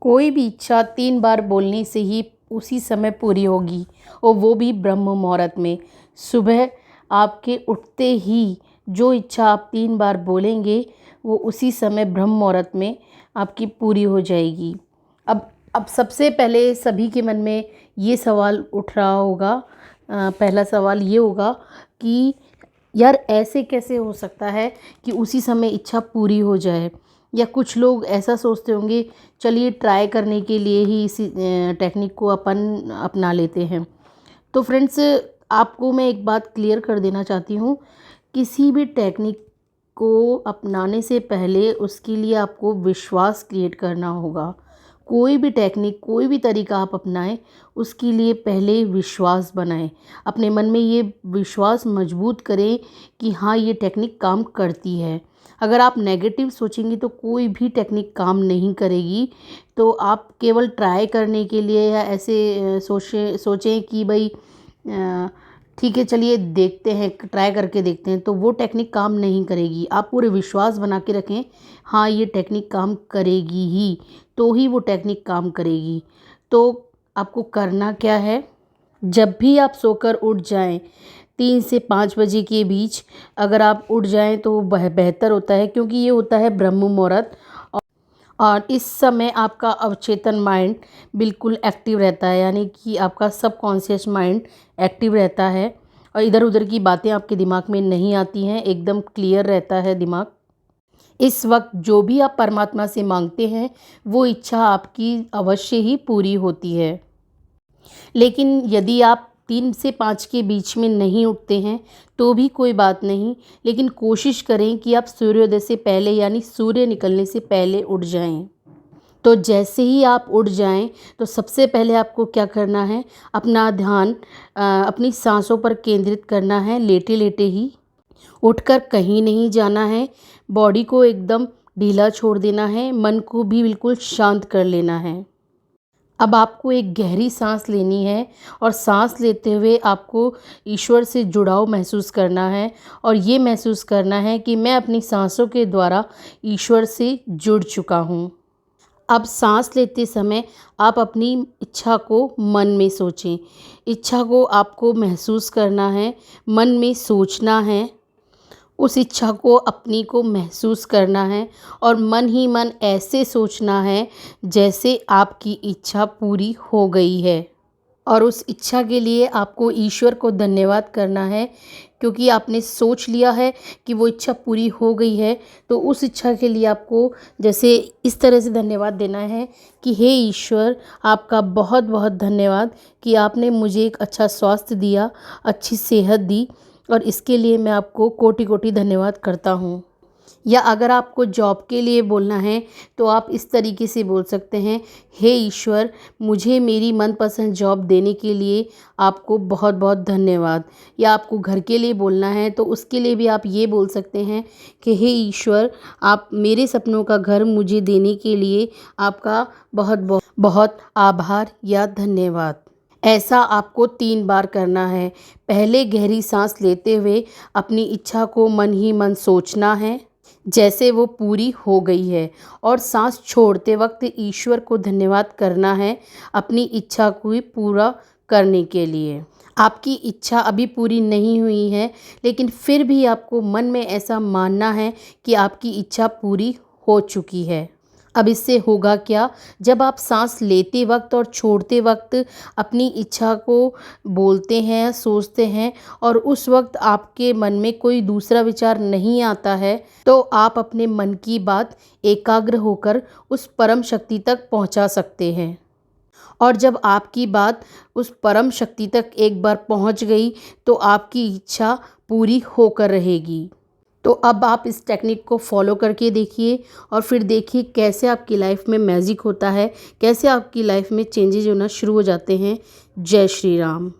कोई भी इच्छा 3 बार बोलने से ही उसी समय पूरी होगी, और वो भी ब्रह्म मुहूर्त में। सुबह आपके उठते ही जो इच्छा आप 3 बार बोलेंगे, वो उसी समय ब्रह्म मुहूर्त में आपकी पूरी हो जाएगी। अब सबसे पहले सभी के मन में ये सवाल उठ रहा होगा, पहला सवाल ये होगा कि यार ऐसे कैसे हो सकता है कि उसी समय इच्छा पूरी हो जाए। या कुछ लोग ऐसा सोचते होंगे, चलिए ट्राई करने के लिए ही इसी टेक्निक को अपन अपना लेते हैं। तो फ्रेंड्स, आपको मैं एक बात क्लियर कर देना चाहती हूँ, किसी भी टेक्निक को अपनाने से पहले उसके लिए आपको विश्वास क्रिएट करना होगा। कोई भी टेक्निक, कोई भी तरीका आप अपनाएं, उसके लिए पहले विश्वास बनाएं। अपने मन में ये विश्वास मजबूत करें कि हाँ, ये टेक्निक काम करती है। अगर आप नेगेटिव सोचेंगी तो कोई भी टेक्निक काम नहीं करेगी। तो आप केवल ट्राई करने के लिए या ऐसे सोचें कि भाई ठीक है, चलिए देखते हैं, ट्राई करके देखते हैं, तो वो टेक्निक काम नहीं करेगी। आप पूरे विश्वास बना के रखें, हाँ ये टेक्निक काम करेगी ही, तो ही वो टेक्निक काम करेगी। तो आपको करना क्या है, जब भी आप सोकर उठ जाएं 3 से 5 बजे के बीच अगर आप उठ जाएं तो बेहतर होता है, क्योंकि ये होता है ब्रह्म मुहूर्त। और इस समय आपका अवचेतन माइंड बिल्कुल एक्टिव रहता है, यानी कि आपका सबकॉन्शियस माइंड एक्टिव रहता है और इधर उधर की बातें आपके दिमाग में नहीं आती हैं, एकदम क्लियर रहता है दिमाग। इस वक्त जो भी आप परमात्मा से मांगते हैं वो इच्छा आपकी अवश्य ही पूरी होती है। लेकिन यदि आप 3 से 5 के बीच में नहीं उठते हैं तो भी कोई बात नहीं, लेकिन कोशिश करें कि आप सूर्योदय से पहले यानी सूर्य निकलने से पहले उठ जाएं। तो जैसे ही आप उठ जाएं तो सबसे पहले आपको क्या करना है, अपना ध्यान अपनी सांसों पर केंद्रित करना है, लेटे लेटे ही। उठकर कहीं नहीं जाना है, बॉडी को एकदम ढीला छोड़ देना है, मन को भी बिल्कुल शांत कर लेना है। अब आपको एक गहरी सांस लेनी है और सांस लेते हुए आपको ईश्वर से जुड़ाव महसूस करना है और ये महसूस करना है कि मैं अपनी सांसों के द्वारा ईश्वर से जुड़ चुका हूँ। अब सांस लेते समय आप अपनी इच्छा को मन में सोचें। इच्छा को आपको महसूस करना है, मन में सोचना है, उस इच्छा को अपनी को महसूस करना है और मन ही मन ऐसे सोचना है जैसे आपकी इच्छा पूरी हो गई है। और उस इच्छा के लिए आपको ईश्वर को धन्यवाद करना है, क्योंकि आपने सोच लिया है कि वो इच्छा पूरी हो गई है। तो उस इच्छा के लिए आपको जैसे इस तरह से धन्यवाद देना है कि हे ईश्वर, आपका बहुत बहुत धन्यवाद कि आपने मुझे एक अच्छा स्वास्थ्य दिया, अच्छी सेहत दी, और इसके लिए मैं आपको कोटि कोटि धन्यवाद करता हूँ। या अगर आपको जॉब के लिए बोलना है तो आप इस तरीके से बोल सकते हैं, हे ईश्वर, मुझे मेरी मनपसंद जॉब देने के लिए आपको बहुत बहुत धन्यवाद। या आपको घर के लिए बोलना है तो उसके लिए भी आप ये बोल सकते हैं कि हे ईश्वर, आप मेरे सपनों का घर मुझे देने के लिए आपका बहुत बहुत बहुत आभार या धन्यवाद। ऐसा आपको 3 बार करना है। पहले गहरी सांस लेते हुए अपनी इच्छा को मन ही मन सोचना है जैसे वो पूरी हो गई है, और सांस छोड़ते वक्त ईश्वर को धन्यवाद करना है अपनी इच्छा को पूरा करने के लिए। आपकी इच्छा अभी पूरी नहीं हुई है, लेकिन फिर भी आपको मन में ऐसा मानना है कि आपकी इच्छा पूरी हो चुकी है। अब इससे होगा क्या, जब आप सांस लेते वक्त और छोड़ते वक्त अपनी इच्छा को बोलते हैं, सोचते हैं, और उस वक्त आपके मन में कोई दूसरा विचार नहीं आता है, तो आप अपने मन की बात एकाग्र होकर उस परम शक्ति तक पहुंचा सकते हैं। और जब आपकी बात उस परम शक्ति तक एक बार पहुंच गई तो आपकी इच्छा पूरी होकर रहेगी। तो अब आप इस टेक्निक को फॉलो करके देखिए और फिर देखिए कैसे आपकी लाइफ में मैजिक होता है, कैसे आपकी लाइफ में चेंजेज होना शुरू हो जाते हैं। जय श्री राम।